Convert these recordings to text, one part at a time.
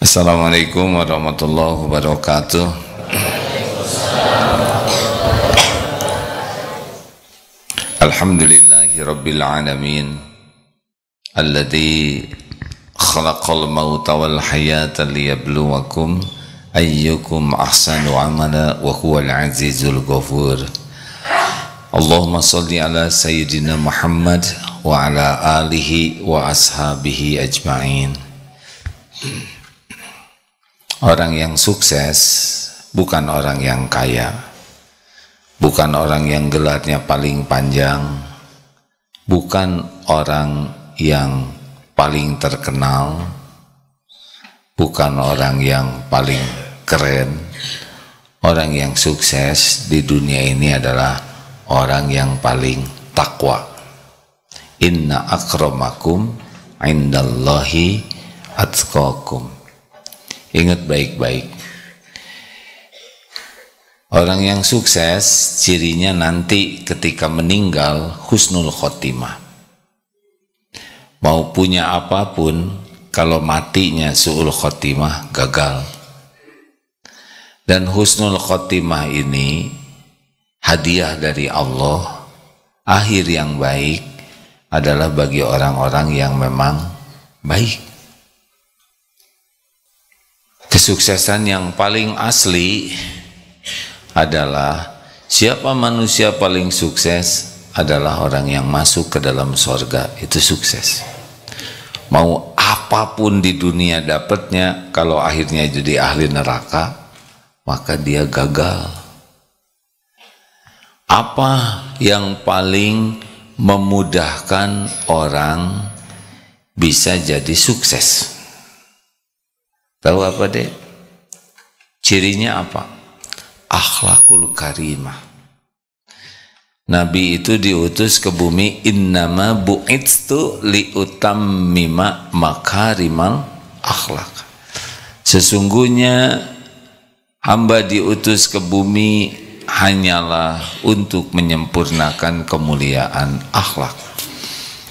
Assalamualaikum warahmatullahi wabarakatuh. Alhamdulillahi rabbil alamin alladzi khalaqal mauta wal hayata liyabluwakum ayyukum ahsanu amala wa huwal azizul ghafur. Allahumma salli ala sayyidina Muhammad wa ala alihi wa ashabihi ajma'in. Orang yang sukses bukan orang yang kaya, bukan orang yang gelarnya paling panjang, bukan orang yang paling terkenal, bukan orang yang paling keren. Orang yang sukses di dunia ini adalah orang yang paling takwa. Inna akramakum indallahi atqakum. Ingat baik-baik, orang yang sukses cirinya nanti ketika meninggal husnul khotimah. Mau punya apapun, kalau matinya su'ul khotimah gagal. Dan husnul khotimah ini hadiah dari Allah. Akhir yang baik adalah bagi orang-orang yang memang baik. Kesuksesan yang paling asli adalah siapa manusia paling sukses adalah orang yang masuk ke dalam sorga. Itu sukses. Mau apapun di dunia dapatnya, kalau akhirnya jadi ahli neraka, maka dia gagal. Apa yang paling memudahkan orang bisa jadi sukses? Tahu apa deh? Cirinya apa? Akhlakul karimah. Nabi itu diutus ke bumi, innama bu'itstu liutammima makarimal akhlak. Sesungguhnya hamba diutus ke bumi hanyalah untuk menyempurnakan kemuliaan akhlak.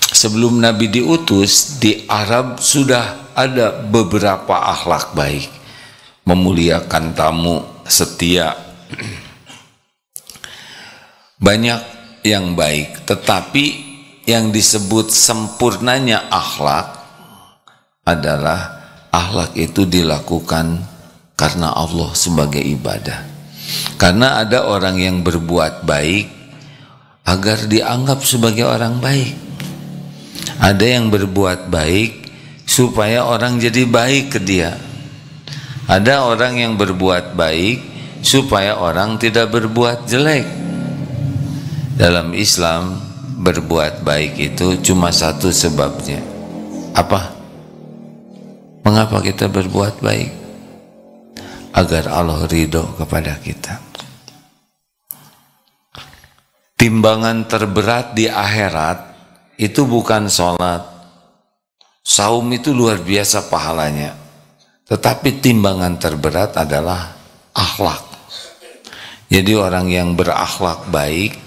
Sebelum Nabi diutus, di Arab sudah ada beberapa akhlak baik. Memuliakan tamu, setia, banyak yang baik. Tetapi yang disebut sempurnanya akhlak adalah akhlak itu dilakukan karena Allah sebagai ibadah. Karena ada orang yang berbuat baik agar dianggap sebagai orang baik. Ada yang berbuat baik supaya orang jadi baik ke dia. Ada orang yang berbuat baik supaya orang tidak berbuat jelek. Dalam Islam, berbuat baik itu cuma satu sebabnya. Apa? Mengapa kita berbuat baik? Agar Allah ridho kepada kita. Timbangan terberat di akhirat itu bukan sholat. Saum itu luar biasa pahalanya, tetapi timbangan terberat adalah akhlak. Jadi orang yang berakhlak baik,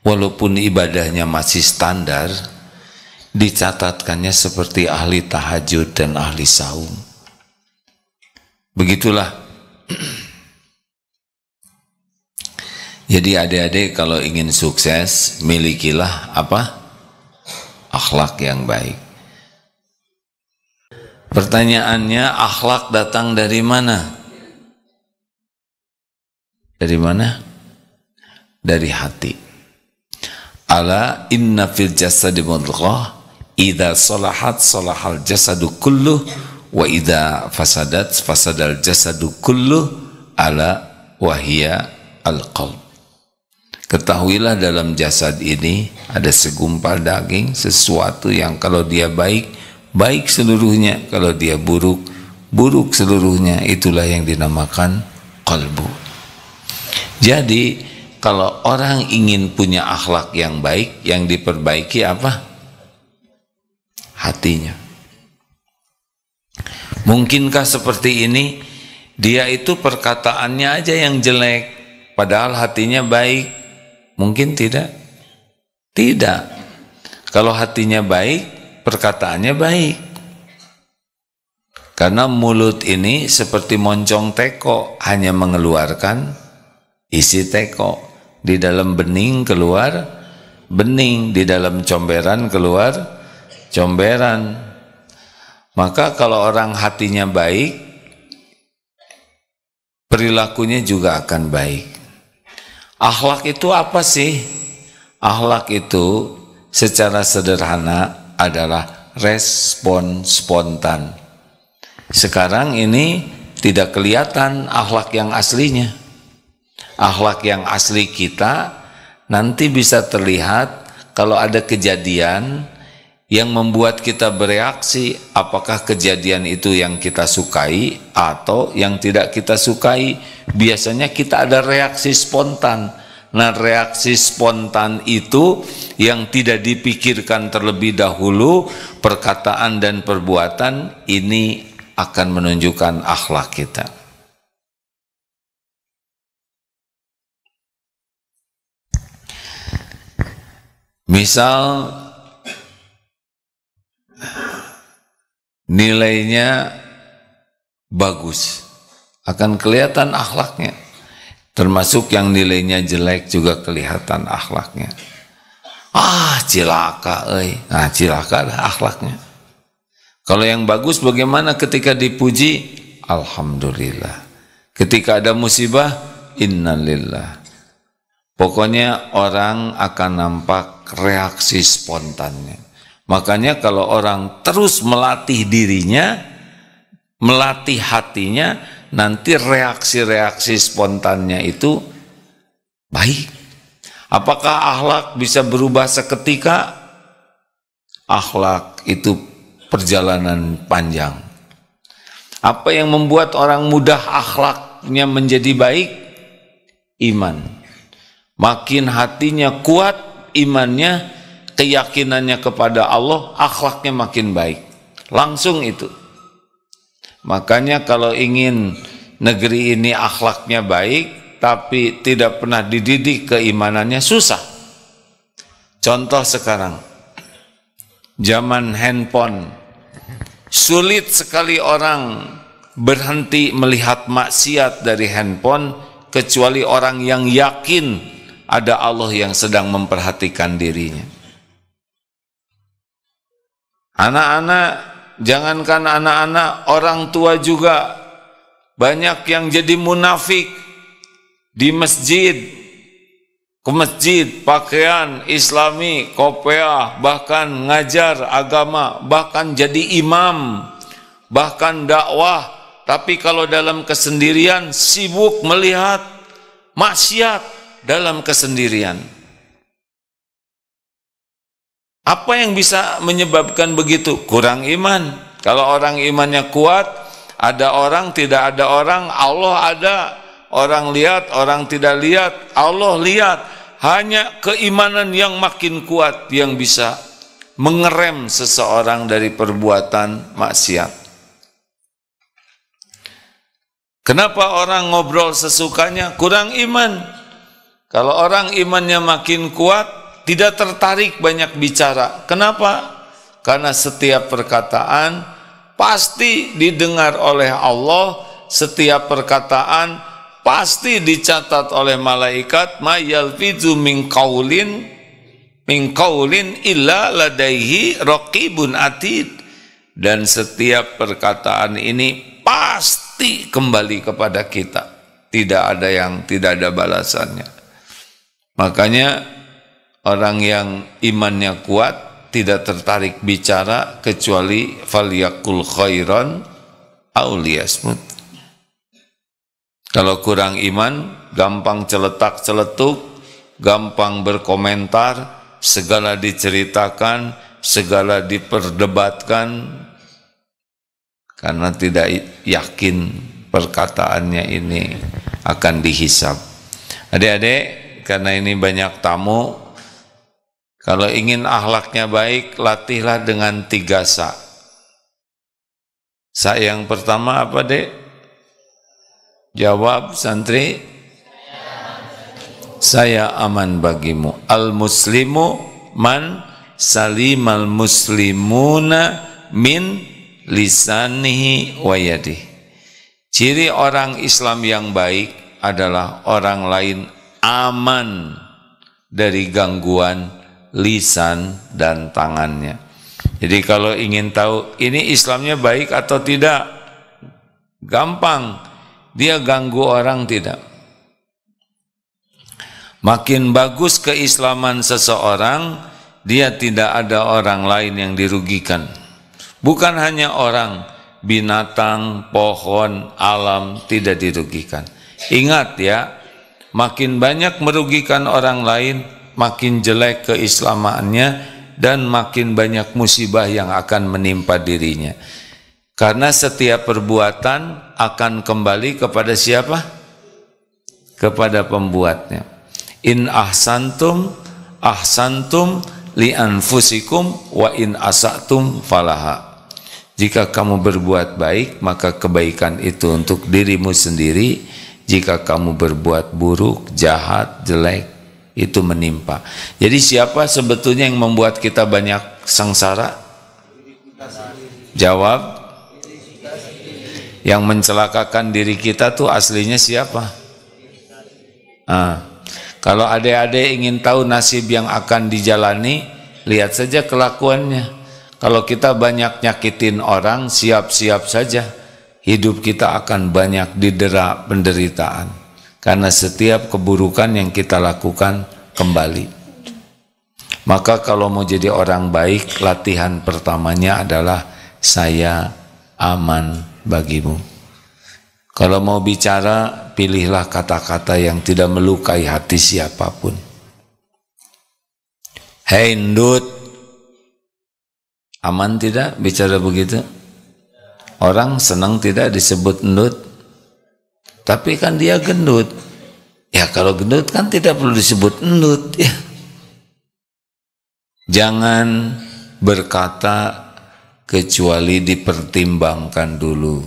walaupun ibadahnya masih standar, dicatatkannya seperti ahli tahajud dan ahli saum. Begitulah. Jadi adik-adik kalau ingin sukses, milikilah apa? Akhlak yang baik. Pertanyaannya, akhlak datang dari mana? Dari mana? Dari hati. Ala inna fil jasadi mudghah, idza salahat salahal jasadu kulluh, wa idza fasadat fasadal jasadu kulluh, ala wahia al-qalb. Ketahuilah dalam jasad ini ada segumpal daging, sesuatu yang kalau dia baik, baik seluruhnya, kalau dia buruk, buruk seluruhnya. Itulah yang dinamakan qalbu. Jadi kalau orang ingin punya akhlak yang baik, yang diperbaiki apa? Hatinya. Mungkinkah seperti ini? Dia itu perkataannya aja yang jelek, padahal hatinya baik. Mungkin tidak? Tidak. Kalau hatinya baik, perkataannya baik. Karena mulut ini seperti moncong teko, hanya mengeluarkan isi teko. Di dalam bening keluar bening, di dalam comberan keluar comberan. Maka kalau orang hatinya baik, perilakunya juga akan baik. Akhlak itu apa sih? Akhlak itu secara sederhana adalah respon spontan. Sekarang ini tidak kelihatan akhlak yang aslinya. Akhlak yang asli kita nanti bisa terlihat kalau ada kejadian yang membuat kita bereaksi, apakah kejadian itu yang kita sukai atau yang tidak kita sukai. Biasanya kita ada reaksi spontan. Nah, reaksi spontan itu yang tidak dipikirkan terlebih dahulu, perkataan dan perbuatan ini akan menunjukkan akhlak kita. Misal nilainya bagus, akan kelihatan akhlaknya. Termasuk yang nilainya jelek juga kelihatan akhlaknya. Cilaka, nah cilaka adalah akhlaknya. Kalau yang bagus bagaimana ketika dipuji? Alhamdulillah. Ketika ada musibah, innalillah. Pokoknya orang akan nampak reaksi spontannya. Makanya kalau orang terus melatih dirinya, melatih hatinya, nanti reaksi-reaksi spontannya itu baik. Apakah akhlak bisa berubah seketika? Akhlak itu perjalanan panjang. Apa yang membuat orang mudah akhlaknya menjadi baik? Iman. Makin hatinya kuat imannya, keyakinannya kepada Allah, akhlaknya makin baik. Langsung itu. Makanya kalau ingin negeri ini akhlaknya baik tapi tidak pernah dididik keimanannya, susah. Contoh sekarang, zaman handphone, sulit sekali orang berhenti melihat maksiat dari handphone kecuali orang yang yakin ada Allah yang sedang memperhatikan dirinya. Anak-anak, jangankan anak-anak, orang tua juga banyak yang jadi munafik di masjid, ke masjid pakaian islami, kopiah, bahkan ngajar agama, bahkan jadi imam, bahkan dakwah, tapi kalau dalam kesendirian sibuk melihat maksiat dalam kesendirian. Apa yang bisa menyebabkan begitu? Kurang iman. Kalau orang imannya kuat, ada orang, tidak ada orang, Allah ada. Orang lihat, orang tidak lihat, Allah lihat. Hanya keimanan yang makin kuat yang bisa mengerem seseorang dari perbuatan maksiat. Kenapa orang ngobrol sesukanya? Kurang iman. Kalau orang imannya makin kuat, tidak tertarik banyak bicara. Kenapa? Karena setiap perkataan pasti didengar oleh Allah, setiap perkataan pasti dicatat oleh malaikat. Ma yalfizu min qaulin illa ladaihi raqibun atid. Dan setiap perkataan ini pasti kembali kepada kita. Tidak ada yang tidak ada balasannya. Makanya orang yang imannya kuat tidak tertarik bicara kecuali falyakul khairan aw liyasmut. Kalau kurang iman, gampang celetak-celetuk, gampang berkomentar, segala diceritakan, segala diperdebatkan, karena tidak yakin perkataannya ini akan dihisab. Adik-adik, karena ini banyak tamu, kalau ingin akhlaknya baik, latihlah dengan 3 sa. Sa yang pertama apa, Dek? Jawab santri. Saya aman bagimu. Al-muslimu man salimal muslimuna min lisanihi wa yadihi. Ciri orang Islam yang baik adalah orang lain aman dari gangguan lisan dan tangannya. Jadi kalau ingin tahu ini Islamnya baik atau tidak, gampang, dia ganggu orang tidak. Makin bagus keislaman seseorang, dia tidak ada orang lain yang dirugikan. Bukan hanya orang, binatang, pohon, alam tidak dirugikan. Ingat ya, makin banyak merugikan orang lain, makin jelek keislamannya dan makin banyak musibah yang akan menimpa dirinya. Karena setiap perbuatan akan kembali kepada siapa? Kepada pembuatnya. In ahsantum ahsantum li anfusikum wa in asatum falaha. Jika kamu berbuat baik, maka kebaikan itu untuk dirimu sendiri. Jika kamu berbuat buruk, jahat, jelek, itu menimpa. Jadi siapa sebetulnya yang membuat kita banyak sengsara? Jawab. Yang mencelakakan diri kita tuh aslinya siapa? Kalau adik-adik ingin tahu nasib yang akan dijalani, lihat saja kelakuannya. Kalau kita banyak nyakitin orang, siap-siap saja hidup kita akan banyak didera penderitaan. Karena setiap keburukan yang kita lakukan kembali. Maka kalau mau jadi orang baik, latihan pertamanya adalah saya aman bagimu. Kalau mau bicara, pilihlah kata-kata yang tidak melukai hati siapapun. Hei ndut, aman tidak bicara begitu? Orang senang tidak disebut ndut? Tapi kan dia gendut. Ya kalau gendut kan tidak perlu disebut ndut ya. Jangan berkata kecuali dipertimbangkan dulu.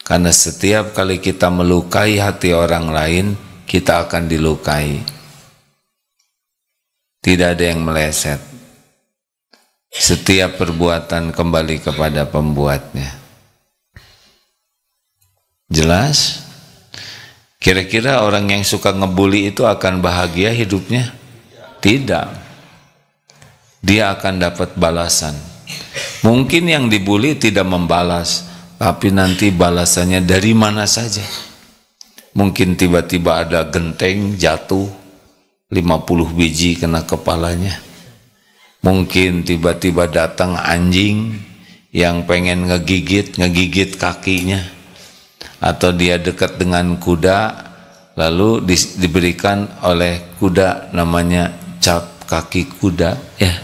Karena setiap kali kita melukai hati orang lain, kita akan dilukai. Tidak ada yang meleset. Setiap perbuatan kembali kepada pembuatnya. Jelas? Kira-kira orang yang suka ngebully itu akan bahagia hidupnya? Tidak. Dia akan dapat balasan. Mungkin yang dibully tidak membalas, tapi nanti balasannya dari mana saja. Mungkin tiba-tiba ada genteng jatuh 50 biji kena kepalanya. Mungkin tiba-tiba datang anjing yang pengen ngegigit kakinya. Atau dia dekat dengan kuda, lalu diberikan oleh kuda namanya cap kaki kuda, ya.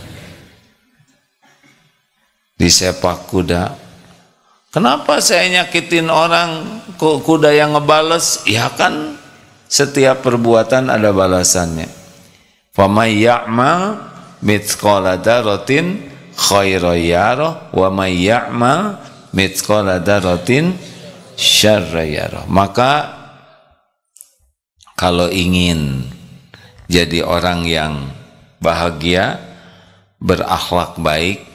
Disepak kuda. Kenapa saya nyakitin orang, kok kuda yang ngebales? Ya kan setiap perbuatan ada balasannya. Famay ya'mal mithqala dzarratin khairan yarah wa may ya'mal mithqala dzarratin syarran yarah. Maka kalau ingin jadi orang yang bahagia, berakhlak baik,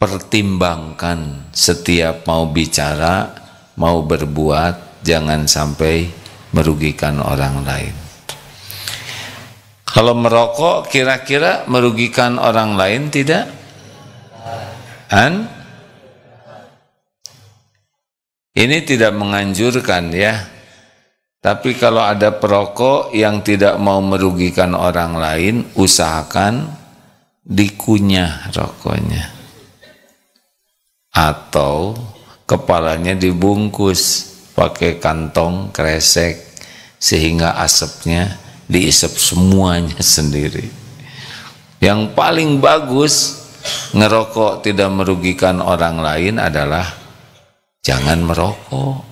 pertimbangkan setiap mau bicara, mau berbuat, jangan sampai merugikan orang lain. Kalau merokok kira-kira merugikan orang lain tidak? Ini tidak menganjurkan ya. Tapi kalau ada perokok yang tidak mau merugikan orang lain, usahakan dikunyah rokoknya. Atau kepalanya dibungkus pakai kantong kresek sehingga asapnya diisap semuanya sendiri. Yang paling bagus ngerokok tidak merugikan orang lain adalah jangan merokok.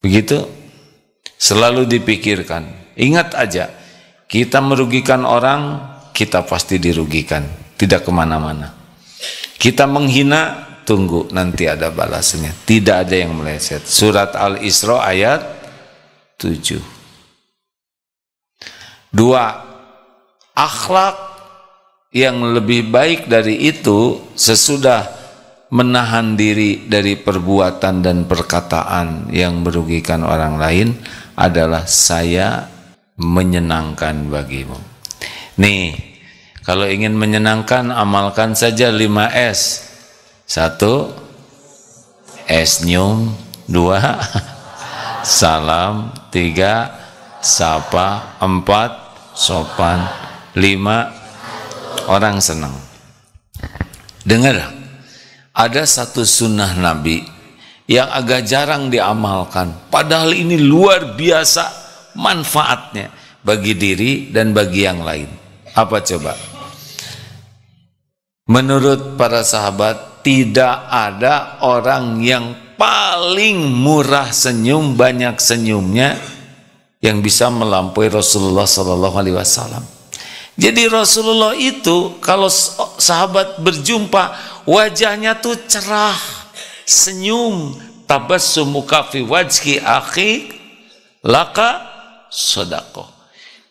Begitu selalu dipikirkan. Ingat aja, kita merugikan orang, kita pasti dirugikan, tidak kemana-mana. Kita menghina, tunggu nanti ada balasannya. Tidak ada yang meleset. Surat Al-Isra ayat 7. 2. Akhlak yang lebih baik dari itu sesudah menahan diri dari perbuatan dan perkataan yang merugikan orang lain adalah saya menyenangkan bagimu. Nih, kalau ingin menyenangkan amalkan saja 5S. 1, senyum. 2, salam. 3, sapa. 4, sopan. 5, orang senang. Dengar, ada satu sunnah Nabi yang agak jarang diamalkan, padahal ini luar biasa manfaatnya bagi diri dan bagi yang lain. Apa coba? Menurut para sahabat, tidak ada orang yang paling murah senyum, banyak senyumnya, yang bisa melampaui Rasulullah SAW. Jadi Rasulullah itu kalau sahabat berjumpa, wajahnya tuh cerah, senyum, tabassumuka fi wajhi akhi laka sedekah.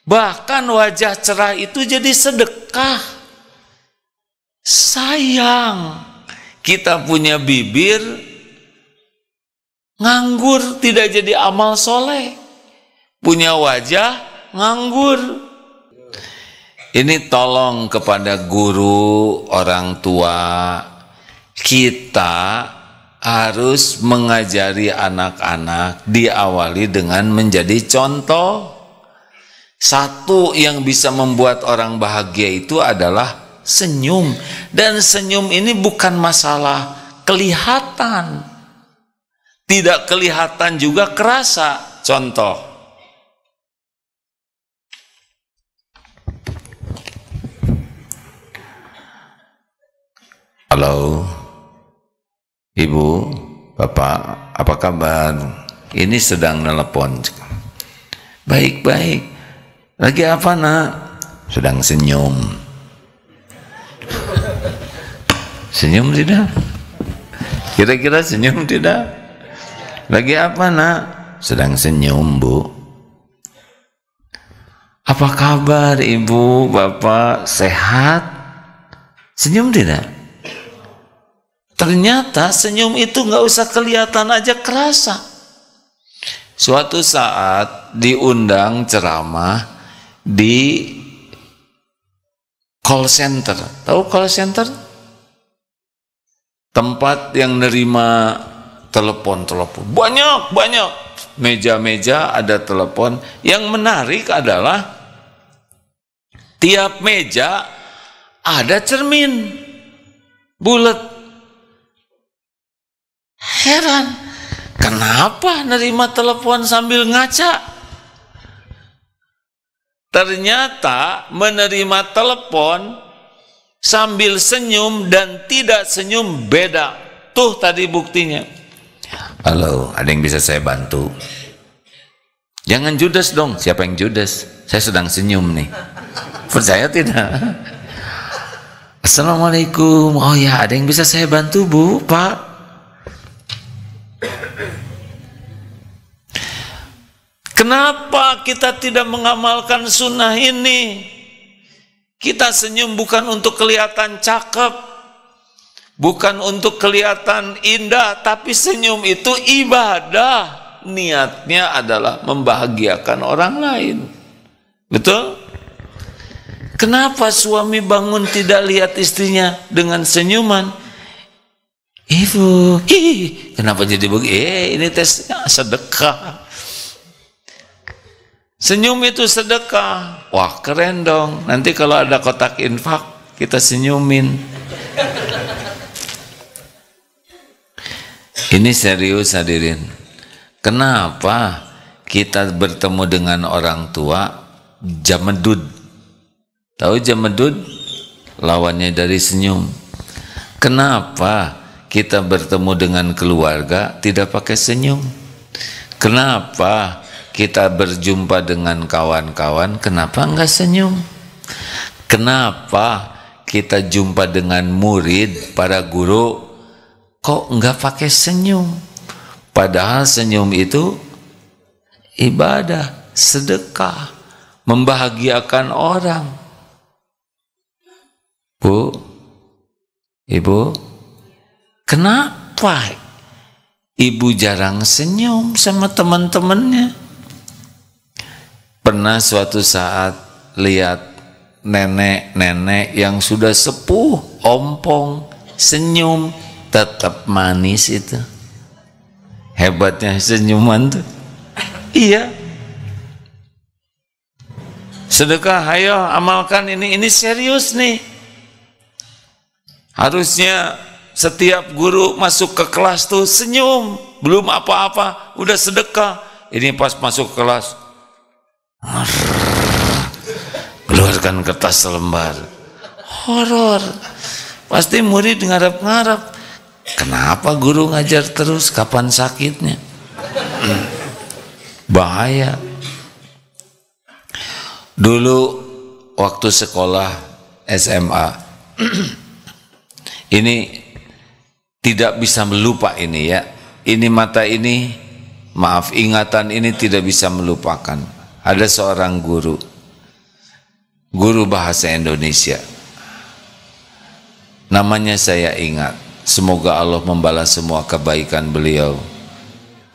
Bahkan wajah cerah itu jadi sedekah. Sayang kita punya bibir nganggur, tidak jadi amal soleh. Punya wajah nganggur. Ini tolong kepada guru, orang tua, kita harus mengajari anak-anak, diawali dengan menjadi contoh. Satu yang bisa membuat orang bahagia itu adalah senyum. Dan senyum ini bukan masalah kelihatan. Tidak kelihatan juga kerasa. Contoh. Halo, Ibu, Bapak, apa kabar? Ini sedang nelpon. Baik-baik. Lagi apa, Nak? Sedang senyum. Senyum tidak? Kira-kira senyum tidak? Lagi apa, Nak? Sedang senyum, Bu. Apa kabar, Ibu, Bapak? Sehat? Senyum tidak? Ternyata senyum itu nggak usah kelihatan aja kerasa. Suatu saat diundang ceramah di call center. Tahu call center? Tempat yang nerima telepon. Banyak. Meja-meja ada telepon. Yang menarik adalah tiap meja ada cermin bulat. Heran, kenapa nerima telepon sambil ngaca? Ternyata menerima telepon sambil senyum dan tidak senyum beda. Tuh tadi buktinya. Halo, ada yang bisa saya bantu? Jangan judes dong. Siapa yang judes? Saya sedang senyum nih. Percaya tidak? Assalamualaikum. Oh ya, ada yang bisa saya bantu, Bu, Pak? Kenapa kita tidak mengamalkan sunnah ini? Kita senyum bukan untuk kelihatan cakep, bukan untuk kelihatan indah, tapi senyum itu ibadah. Niatnya adalah membahagiakan orang lain. Betul? Kenapa suami bangun tidak lihat istrinya dengan senyuman? Ibu, kenapa jadi begini? Ini tesnya sedekah. Senyum itu sedekah. Wah, keren dong. Nanti kalau ada kotak infak, kita senyumin. Ini serius hadirin. Kenapa kita bertemu dengan orang tua jamedud? Tahu jamedud? Lawannya dari senyum. Kenapa kita bertemu dengan keluarga tidak pakai senyum? Kenapa kita berjumpa dengan kawan-kawan, kenapa enggak senyum? Kenapa kita jumpa dengan murid, para guru, kok enggak pakai senyum? Padahal senyum itu ibadah, sedekah, membahagiakan orang. Bu, Ibu, kenapa Ibu jarang senyum sama teman-temannya? Pernah suatu saat lihat nenek-nenek yang sudah sepuh, ompong, senyum, tetap manis itu. Hebatnya senyuman tuh. Iya. Sedekah, ayo amalkan ini serius nih. Harusnya setiap guru masuk ke kelas tuh senyum, belum apa-apa udah sedekah. Ini pas masuk ke kelas, keluarkan kertas selembar. Horor. Pasti murid ngarap-ngarap. Kenapa guru ngajar terus? Kapan sakitnya? Bahaya. Dulu waktu sekolah SMA, ini tidak bisa melupa ini ya. Ini mata ini, maaf, ingatan ini tidak bisa melupakan. Ada seorang guru bahasa Indonesia. Namanya saya ingat. Semoga Allah membalas semua kebaikan beliau,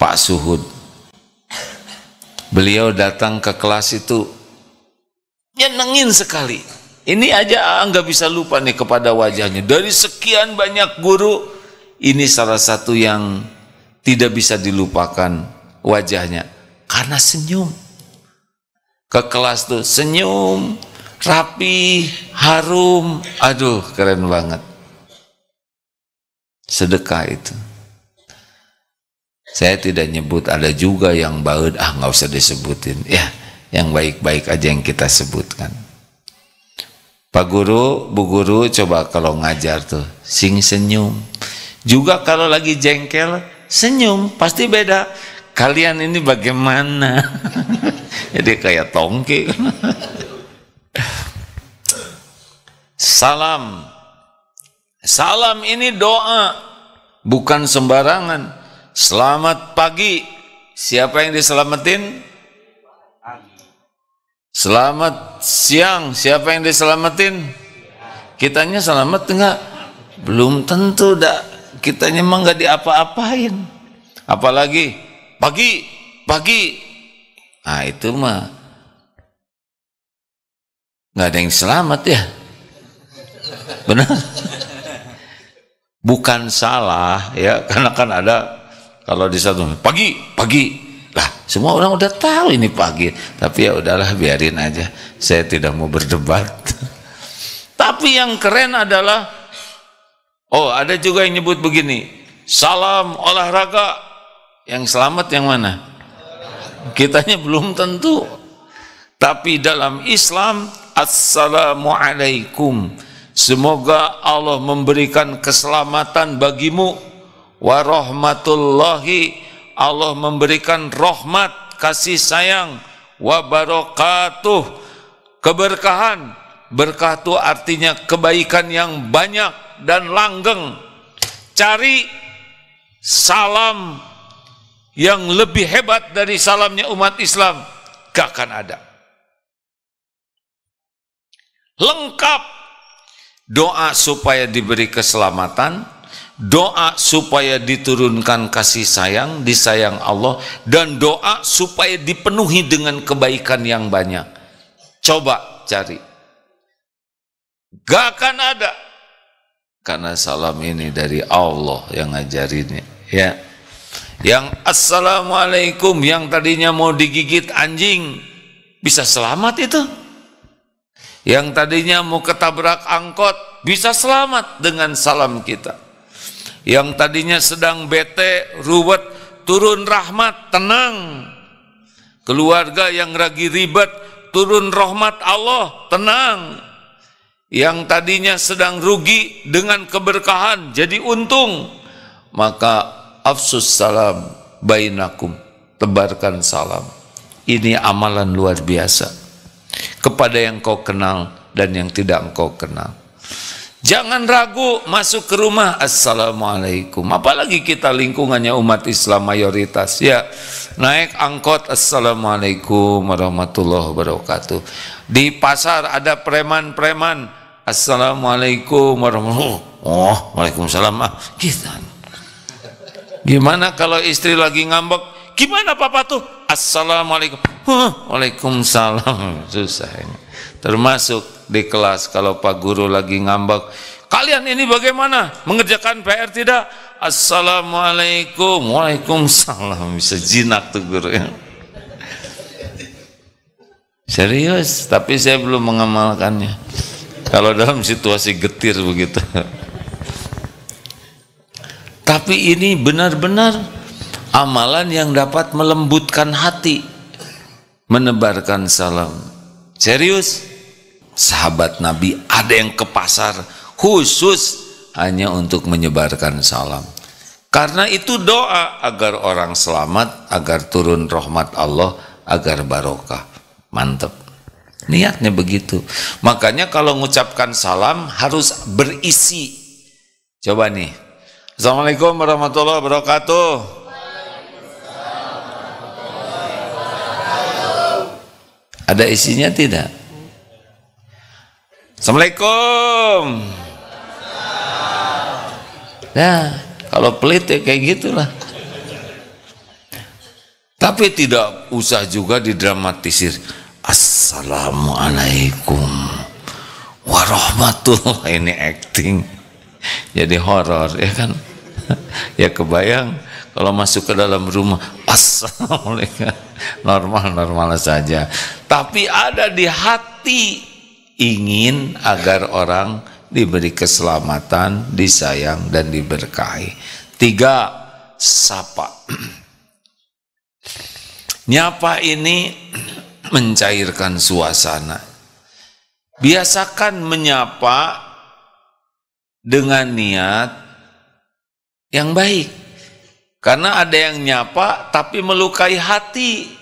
Pak Suhud. Beliau datang ke kelas itu nyenengin sekali. Ini aja nggak bisa lupa nih kepada wajahnya. Dari sekian banyak guru, ini salah satu yang tidak bisa dilupakan wajahnya karena senyum. Ke kelas tuh senyum, rapi, harum. Aduh, keren banget. Sedekah itu. Saya tidak nyebut, ada juga yang baud, nggak usah disebutin. Ya, yang baik-baik aja yang kita sebutkan. Pak Guru, Bu Guru, coba kalau ngajar tuh senyum. Juga kalau lagi jengkel senyum, pasti beda. Kalian ini bagaimana? Jadi kayak tongki. Salam. Salam ini doa, bukan sembarangan. Selamat pagi. Siapa yang diselamatin? Selamat siang. Siapa yang diselamatin? Kitanya selamat enggak? Belum tentu dah. Kitanya emang enggak diapa-apain. Apalagi pagi, pagi. Nah itu mah enggak ada yang selamat ya. Benar? Bukan salah ya, karena kan ada kalau di satu pagi lah, semua orang udah tahu ini pagi, tapi ya udahlah biarin aja, saya tidak mau berdebat. Tapi yang keren adalah, ada juga yang nyebut begini, salam olahraga, yang selamat yang mana? Kitanya belum tentu. Tapi dalam Islam, assalamualaikum, semoga Allah memberikan keselamatan bagimu, warahmatullahi, Allah memberikan rahmat, kasih sayang, wabarakatuh, keberkahan. Berkah itu artinya kebaikan yang banyak dan langgeng. Cari salam yang lebih hebat dari salamnya umat Islam, gak akan ada. Lengkap. Doa supaya diberi keselamatan, doa supaya diturunkan kasih sayang, disayang Allah, dan doa supaya dipenuhi dengan kebaikan yang banyak. Coba cari, gak akan ada, karena salam ini dari Allah yang ngajarinnya ya. Yang assalamualaikum, yang tadinya mau digigit anjing, bisa selamat itu. Yang tadinya mau ketabrak angkot, bisa selamat dengan salam kita. Yang tadinya sedang bete, ruwet, turun rahmat, tenang. Keluarga yang lagi ribet, turun rahmat Allah, tenang. Yang tadinya sedang rugi, dengan keberkahan jadi untung. Maka afsus salam bainakum, tebarkan salam. Ini amalan luar biasa kepada yang kau kenal dan yang tidak engkau kenal. Jangan ragu masuk ke rumah, assalamualaikum. Apalagi kita lingkungannya umat Islam mayoritas ya, naik angkot, assalamualaikum warahmatullahi wabarakatuh. Di pasar ada preman-preman, Assalamualaikum warahmatullahi wabarakatuh. Oh, waalaikumsalam. Gitu. Gimana kalau istri lagi ngambek? Gimana papa tuh? Assalamualaikum. Waalaikumsalam. Susah ini. Termasuk di kelas kalau Pak Guru lagi ngambek, kalian ini bagaimana? Mengerjakan PR tidak? Assalamualaikum. Waalaikumsalam. Bisa jinak tuh guru ya. Serius, tapi saya belum mengamalkannya. Kalau dalam situasi getir begitu. Tapi ini benar-benar amalan yang dapat melembutkan hati, menebarkan salam. Serius. Sahabat Nabi ada yang ke pasar khusus hanya untuk menyebarkan salam. Karena itu doa agar orang selamat, agar turun rahmat Allah, agar barokah. Mantap. Niatnya begitu. Makanya kalau mengucapkan salam harus berisi. Coba nih. Assalamualaikum warahmatullahi wabarakatuh. Ada isinya tidak? Assalamualaikum. Nah, kalau pelit ya kayak gitulah. Tapi tidak usah juga didramatisir. Assalamualaikum warahmatullahi. Ini acting. Jadi horor ya kan? Ya kebayang kalau masuk ke dalam rumah. Assalamualaikum. Normal-normal saja. Tapi ada di hati ingin agar orang diberi keselamatan, disayang dan diberkahi. 3, sapa. Nyapa ini mencairkan suasana. Biasakan menyapa dengan niat yang baik. Karena ada yang nyapa tapi melukai hati.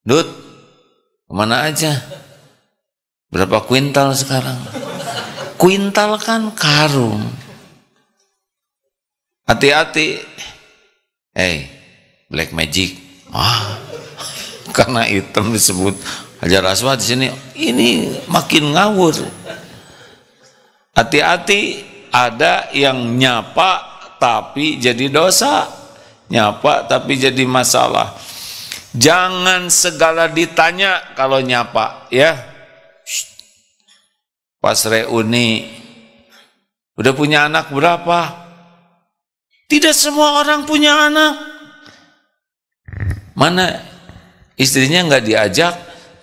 Dut, kemana aja? Berapa kuintal sekarang? Kuintal kan karung. Hati-hati. Hey, black magic. Karena hitam disebut Hajar Aswad di sini. Ini makin ngawur. Hati-hati, ada yang nyapa tapi jadi dosa. Nyapa tapi jadi masalah. Jangan segala ditanya kalau nyapa, ya. Pas reuni, udah punya anak berapa? Tidak semua orang punya anak. Mana istrinya nggak diajak?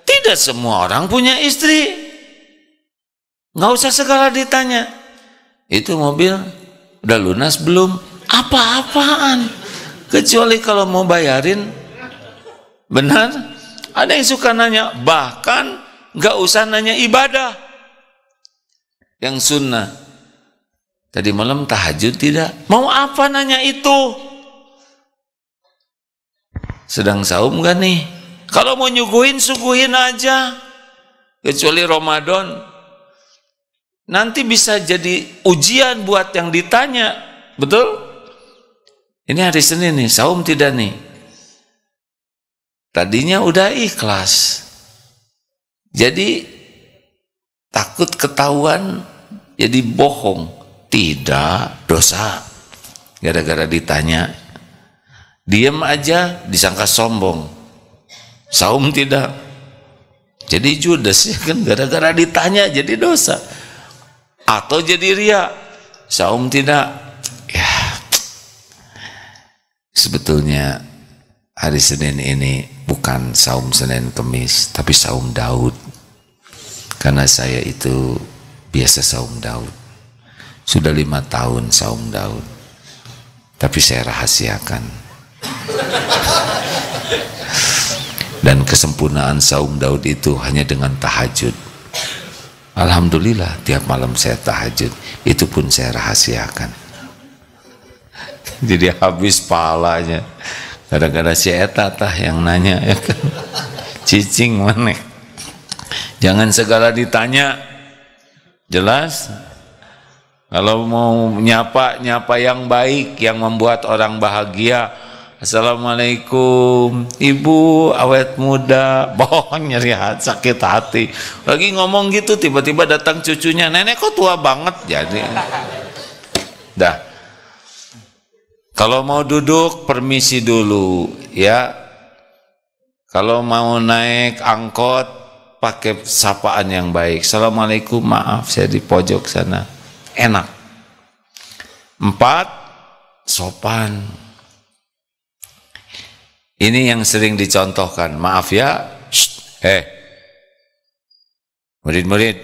Tidak semua orang punya istri. Nggak usah segala ditanya. Itu mobil udah lunas belum? Apa-apaan? Kecuali kalau mau bayarin. Benar? Ada yang suka nanya. Bahkan nggak usah nanya ibadah. Yang sunnah, tadi malam tahajud tidak? Mau apa nanya itu? Sedang saum gak nih? Kalau mau nyuguhin, suguhin aja. Kecuali Ramadan. Nanti bisa jadi ujian buat yang ditanya. Betul? Ini hari Senin nih, saum tidak nih? Tadinya udah ikhlas. Jadi takut ketahuan jadi bohong. Tidak, dosa. Gara-gara ditanya. Diam aja disangka sombong. Saum tidak. Jadi judes ya kan, gara-gara ditanya jadi dosa. Atau jadi ria. Saum tidak. Ya. Sebetulnya hari Senin ini bukan saum Senin Kemis, tapi saum Daud. Karena saya itu biasa saum Daud. Sudah 5 tahun saum Daud. Tapi saya rahasiakan. Dan kesempurnaan saum Daud itu hanya dengan tahajud. Alhamdulillah tiap malam saya tahajud. Itu pun saya rahasiakan. Jadi habis pahalanya. Gara-gara si Eta tah yang nanya ya kan. Cicing mana? Jangan segala ditanya. Jelas? Kalau mau nyapa yang baik, yang membuat orang bahagia. Assalamualaikum, ibu awet muda, bohong nyeri hati, sakit hati. Lagi ngomong gitu, tiba-tiba datang cucunya, nenek kok tua banget, jadi. Dah. Kalau mau duduk, permisi dulu, ya. Kalau mau naik angkot, pakai sapaan yang baik. Assalamualaikum, maaf saya di pojok sana. Enak. 4, sopan. Ini yang sering dicontohkan. Maaf ya, murid-murid,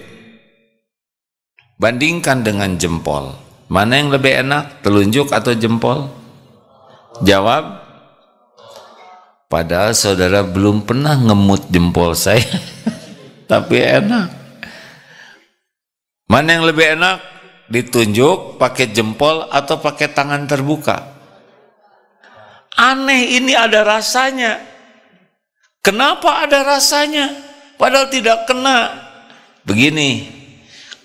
bandingkan dengan jempol. Mana yang lebih enak, telunjuk atau jempol? Jawab. Padahal saudara belum pernah ngemut jempol saya, tapi enak. Mana yang lebih enak, ditunjuk pakai jempol atau pakai tangan terbuka? Aneh, ini ada rasanya. Kenapa ada rasanya? Padahal tidak kena. Begini,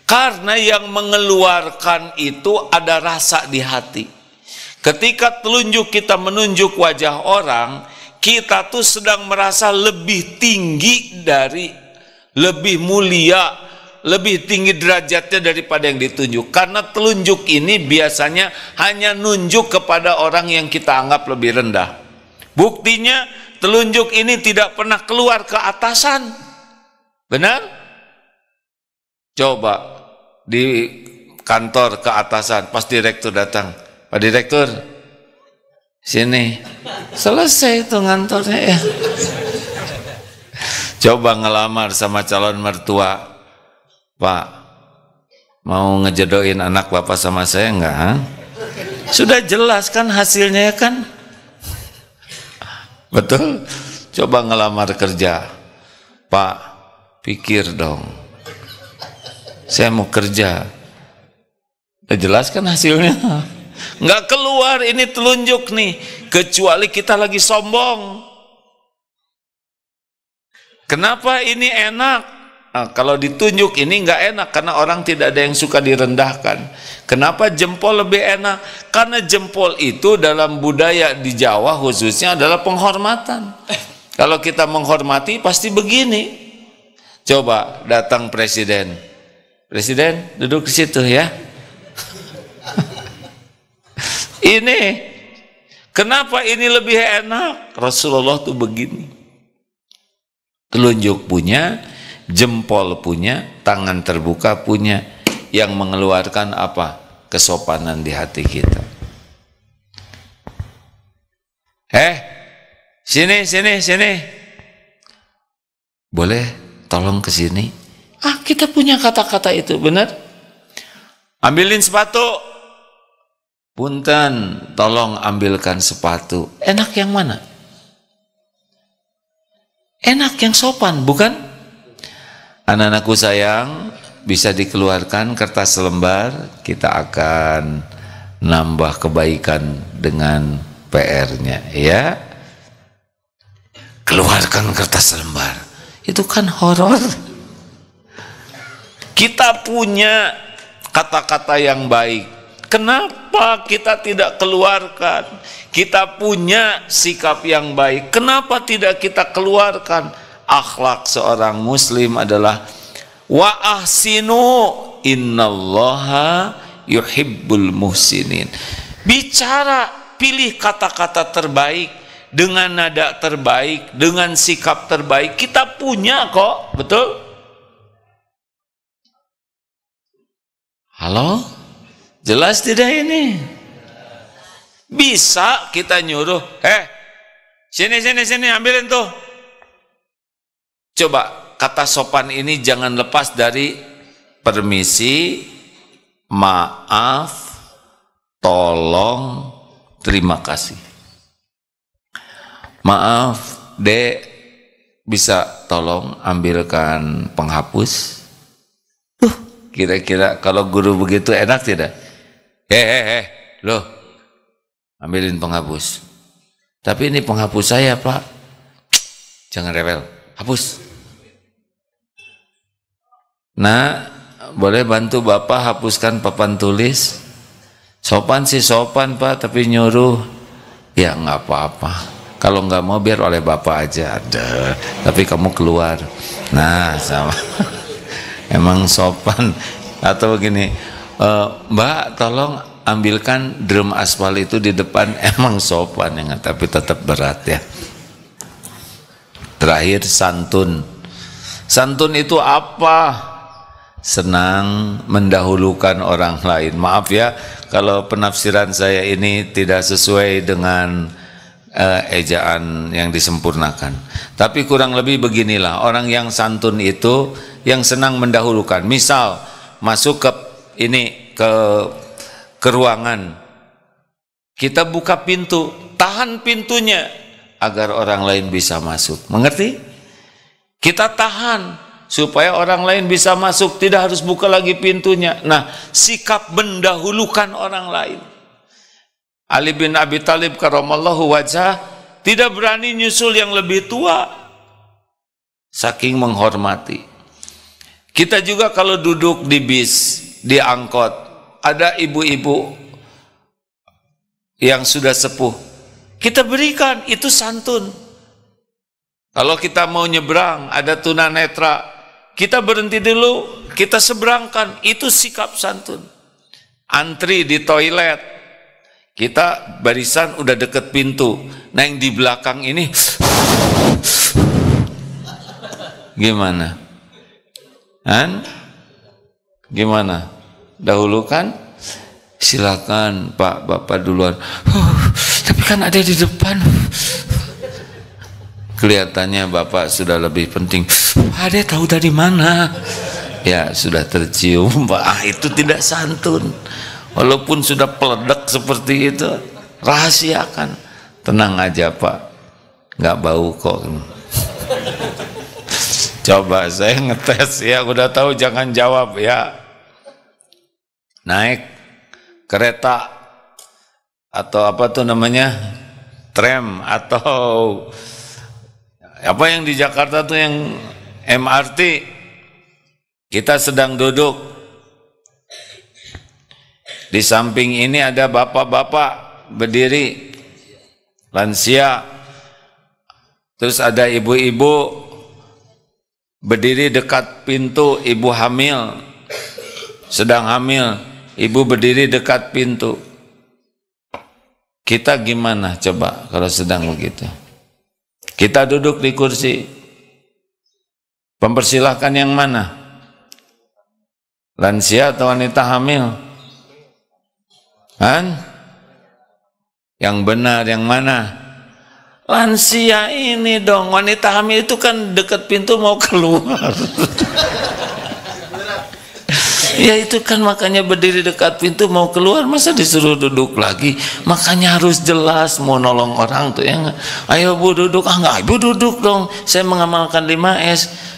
karena yang mengeluarkan itu ada rasa di hati. Ketika telunjuk kita menunjuk wajah orang, kita tuh sedang merasa lebih tinggi dari, lebih mulia, lebih tinggi derajatnya daripada yang ditunjuk. Karena telunjuk ini biasanya hanya nunjuk kepada orang yang kita anggap lebih rendah. Buktinya telunjuk ini tidak pernah keluar ke atasan. Benar? Coba di kantor ke atasan, pas direktur datang, Pak Direktur, sini, selesai itu ngantornya ya. Coba ngelamar sama calon mertua, Pak, mau ngejodohin anak bapak sama saya enggak? Ha? Sudah jelas kan hasilnya kan? Betul? Coba ngelamar kerja, Pak, pikir dong, saya mau kerja. Udah jelas kan hasilnya? Enggak keluar, ini telunjuk nih, kecuali kita lagi sombong. Kenapa ini enak? Nah, kalau ditunjuk ini enggak enak karena orang tidak ada yang suka direndahkan. Kenapa jempol lebih enak? Karena jempol itu dalam budaya di Jawa khususnya adalah penghormatan. Kalau kita menghormati pasti begini. Coba datang presiden. Presiden duduk di situ ya. Ini kenapa ini lebih enak? Rasulullah tuh begini. Telunjuk punya, jempol punya, tangan terbuka punya, yang mengeluarkan apa? Kesopanan di hati kita. Sini. Boleh tolong ke sini? Kita punya kata-kata itu, benar? Ambilin sepatu. Punten, tolong ambilkan sepatu. Enak yang mana? Enak yang sopan, bukan? Anak-anakku sayang, bisa dikeluarkan kertas lembar, kita akan nambah kebaikan dengan PR-nya, ya. Keluarkan kertas lembar. Itu kan horor. Kita punya kata-kata yang baik. Kenapa kita tidak keluarkan? Kita punya sikap yang baik. Kenapa tidak kita keluarkan? Akhlak seorang muslim adalah wa ahsinu innallaha yuhibbul muhsinin. Bicara, pilih kata-kata terbaik dengan nada terbaik, dengan sikap terbaik. Kita punya kok, betul? Halo? Jelas tidak ini? Bisa kita nyuruh, sini, ambilin tuh. Coba, kata sopan ini jangan lepas dari permisi, maaf, tolong, terima kasih. Maaf, Dek, bisa tolong ambilkan penghapus? Kira-kira kalau guru begitu enak tidak? Loh, ambilin penghapus. Tapi ini penghapus saya, Pak. Jangan rewel, hapus. Nah, boleh bantu Bapak hapuskan papan tulis? Sopan sih sopan, Pak, tapi nyuruh Ya nggak apa-apa. Kalau nggak mau biar oleh bapak aja. Ada. Tapi kamu keluar. Nah sama. Emang sopan. Atau begini, Mbak tolong ambilkan drum aspal itu di depan. Emang sopan ya, tapi tetap berat ya. Terakhir santun. Santun itu apa? Senang mendahulukan orang lain. Maaf ya kalau penafsiran saya ini tidak sesuai dengan ejaan yang disempurnakan. Tapi kurang lebih beginilah, orang yang santun itu yang senang mendahulukan. Misal masuk ke ruangan, kita buka pintu, tahan pintunya agar orang lain bisa masuk. Mengerti? Kita tahan supaya orang lain bisa masuk, tidak harus buka lagi pintunya. Nah, sikap mendahulukan orang lain. Ali bin Abi Thalib karamallahu wajhah tidak berani nyusul yang lebih tua, saking menghormati. Kita juga kalau duduk di bis, di angkot, ada ibu-ibu yang sudah sepuh, kita berikan, itu santun. Kalau kita mau nyebrang, ada tunanetra, kita berhenti dulu, kita seberangkan, itu sikap santun. Antri di toilet, kita barisan udah deket pintu, nah yang di belakang ini gimana? Gimana? Dahulukan? Silakan Pak, Bapak duluan. Tapi kan ada di depan. Kelihatannya Bapak sudah lebih penting. Ada tahu dari mana? Ya sudah tercium Pak. Itu tidak santun. Walaupun sudah peledak seperti itu, rahasiakan. Tenang aja Pak, nggak bau kok. Coba saya ngetes ya, udah tahu jangan jawab ya. Naik kereta atau apa tuh namanya, tram atau apa yang di Jakarta tuh yang MRT, kita sedang duduk, di samping ini ada bapak-bapak berdiri lansia, terus ada ibu-ibu berdiri dekat pintu, ibu hamil, sedang hamil, ibu berdiri dekat pintu. Kita gimana coba kalau sedang begitu? Kita duduk di kursi, mempersilahkan yang mana? Lansia atau wanita hamil? Yang benar yang mana? Lansia ini dong, wanita hamil itu kan dekat pintu mau keluar. Ya itu kan makanya berdiri dekat pintu mau keluar, masa disuruh duduk lagi? Makanya harus jelas mau nolong orang tuh ya. Ayo Bu duduk, enggak Ibu duduk dong, saya mengamalkan 5S.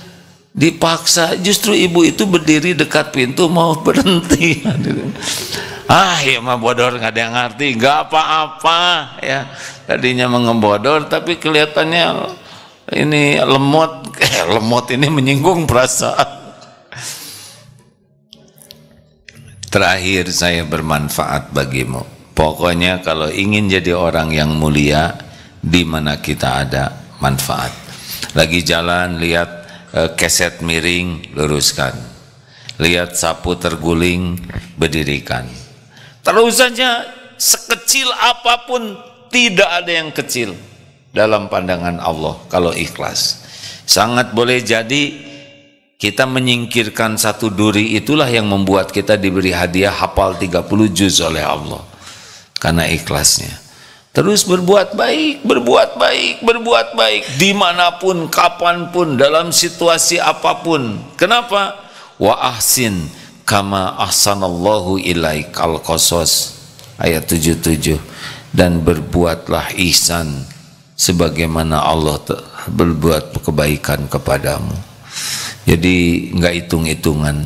Dipaksa, justru ibu itu berdiri dekat pintu mau berhenti. Ya mah bodor, nggak ada yang ngerti, nggak apa-apa ya. Tadinya mengebodor tapi kelihatannya ini lemot. Lemot ini menyinggung perasaan. Terakhir saya bermanfaat bagimu. Pokoknya kalau ingin jadi orang yang mulia, di mana kita ada, manfaat. Lagi jalan lihat keset miring, luruskan. Lihat sapu terguling, berdirikan. Terus saja, sekecil apapun, tidak ada yang kecil dalam pandangan Allah kalau ikhlas. Sangat boleh jadi kita menyingkirkan satu duri, itulah yang membuat kita diberi hadiah hafal 30 juz oleh Allah karena ikhlasnya. Terus berbuat baik, berbuat baik, berbuat baik dimanapun, kapanpun, dalam situasi apapun. Kenapa? Wa ahsin kama ahsanallahu ilaik, Al-Qasas ayat 77. Dan berbuatlah ihsan sebagaimana Allah berbuat kebaikan kepadamu. Jadi nggak hitung-hitungan,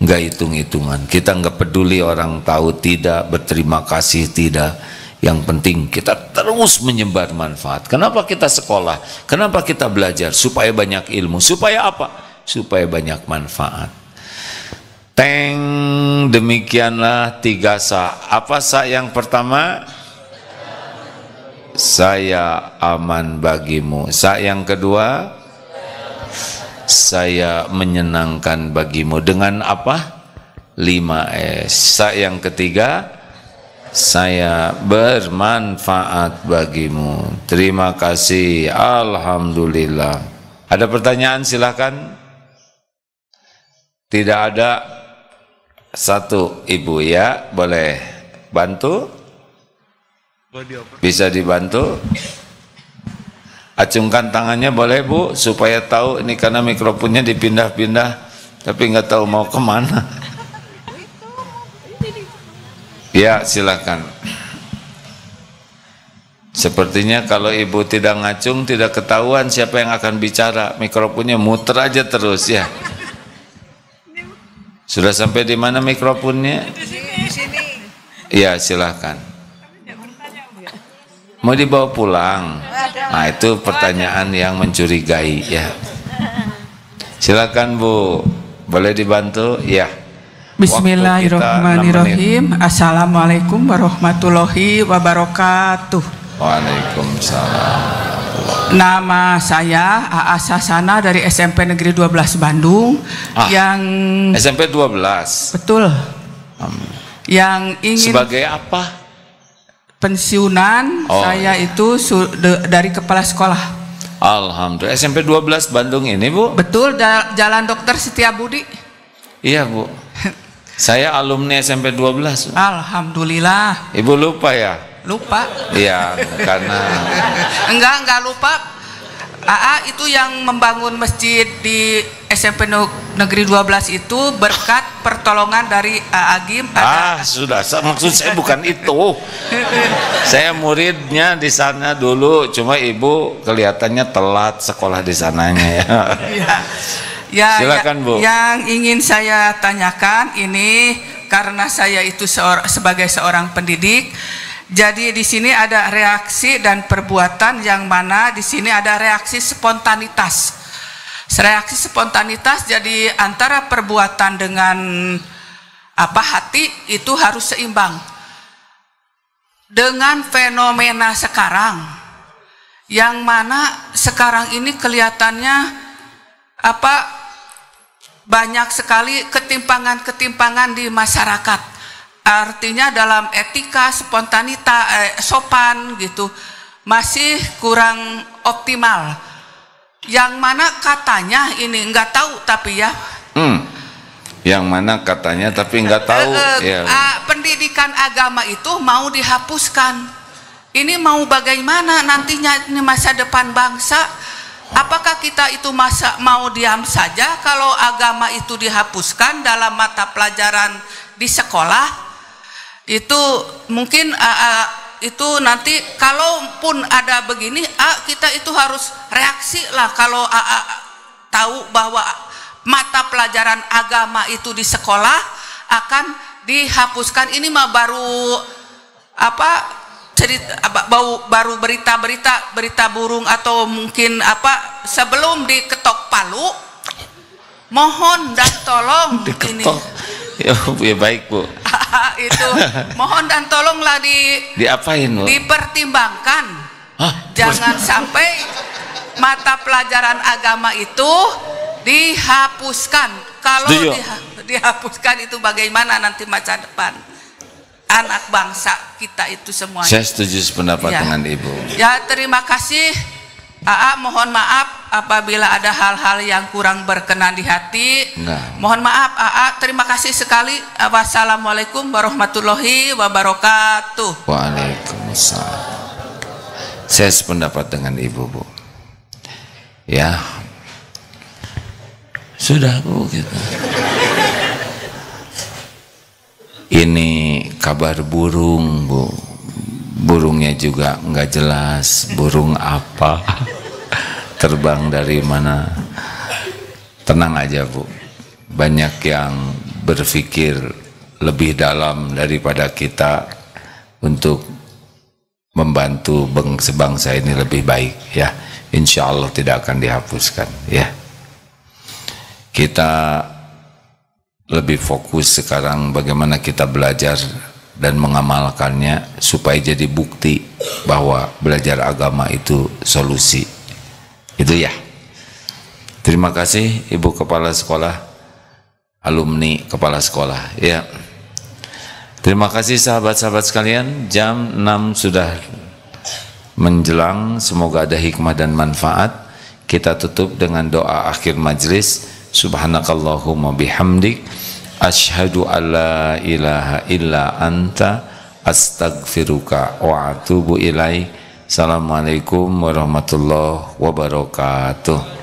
nggak hitung-hitungan. Kita nggak peduli orang tahu tidak, berterima kasih tidak. Yang penting kita terus menyebar manfaat. Kenapa kita sekolah? Kenapa kita belajar? Supaya banyak ilmu. Supaya apa? Supaya banyak manfaat. Demikianlah 3 sa. Apa sa yang pertama? saya aman bagimu. Sa yang kedua, saya menyenangkan bagimu. Dengan apa? 5S. Sa yang ketiga, saya bermanfaat bagimu. Terima kasih. Alhamdulillah. Ada pertanyaan silakan. Tidak ada. Satu ibu ya, boleh bantu? Bisa dibantu? Acungkan tangannya boleh bu, supaya tahu ini karena mikrofonnya dipindah-pindah, tapi nggak tahu mau kemana. Ya silakan. Sepertinya kalau ibu tidak ngacung tidak ketahuan siapa yang akan bicara, mikrofonnya muter aja terus ya. Sudah sampai di mana mikrofonnya? Di sini. Ya silakan. Mau dibawa pulang? Nah itu pertanyaan yang mencurigai ya. Silakan bu, boleh dibantu? Ya. Bismillahirrahmanirrahim. Assalamualaikum warahmatullahi wabarakatuh. Waalaikumsalam. Nama saya A.A. Sasana dari SMP Negeri 12 Bandung. Yang SMP 12. Betul. Yang ingin sebagai apa? Pensiunan. Saya itu dari kepala sekolah. Alhamdulillah. SMP 12 Bandung ini bu? Betul, Jalan Dokter Setiabudi. Iya bu. Saya alumni SMP 12. Alhamdulillah. Ibu lupa ya? Lupa. Iya, karena enggak lupa. AA itu yang membangun masjid di SMP Negeri 12 itu berkat pertolongan dari AA Gim. Sudah, maksud saya bukan itu. Saya muridnya di sana dulu, cuma ibu kelihatannya telat sekolah di sananya ya. Ya, silakan bu. Yang ingin saya tanyakan ini karena saya itu sebagai seorang pendidik. Jadi di sini ada reaksi dan perbuatan, yang mana di sini ada reaksi spontanitas. Reaksi spontanitas, jadi antara perbuatan dengan hati itu harus seimbang. Dengan fenomena sekarang, yang mana sekarang ini kelihatannya banyak sekali ketimpangan-ketimpangan di masyarakat. Artinya dalam etika, sopan gitu masih kurang optimal. Yang mana katanya ini nggak tahu tapi ya. Yang mana katanya tapi nggak tahu. Pendidikan agama itu mau dihapuskan. Ini mau bagaimana nantinya ini masa depan bangsa? Apakah kita itu mau diam saja kalau agama itu dihapuskan dalam mata pelajaran di sekolah? Itu mungkin itu nanti kalaupun ada begini, kita itu harus reaksi lah kalau tahu bahwa mata pelajaran agama itu di sekolah akan dihapuskan. Ini mah baru baru berita burung atau mungkin sebelum diketok palu. Mohon dan tolong diketok. Ya baik bu. Itu mohon dan tolonglah diapain bu? Dipertimbangkan. Jangan sampai mata pelajaran agama itu dihapuskan. Kalau dihapuskan itu bagaimana nanti masa depan anak bangsa kita itu semuanya. Saya setuju sependapat dengan ibu. Ya terima kasih. Mohon maaf apabila ada hal-hal yang kurang berkenan di hati. Mohon maaf terima kasih sekali. Wassalamualaikum warahmatullahi wabarakatuh. Waalaikumsalam. Saya sependapat dengan ibu bu. Ya sudah bu gitu. Ini kabar burung bu. Burungnya juga nggak jelas, burung apa, terbang dari mana. Tenang aja bu, banyak yang berpikir lebih dalam daripada kita untuk membantu sebangsa ini lebih baik ya. Insya Allah tidak akan dihapuskan ya. Kita lebih fokus sekarang bagaimana kita belajar dan mengamalkannya supaya jadi bukti bahwa belajar agama itu solusi. Itu ya. Terima kasih Ibu Kepala Sekolah, alumni Kepala Sekolah ya. Terima kasih sahabat-sahabat sekalian, jam 6 sudah menjelang, semoga ada hikmah dan manfaat. Kita tutup dengan doa akhir majlis. Subhanakallahumma bihamdik, asyhadu an la ilaha illa anta, astaghfiruka wa atubu ilaik. Assalamualaikum warahmatullahi wabarakatuh.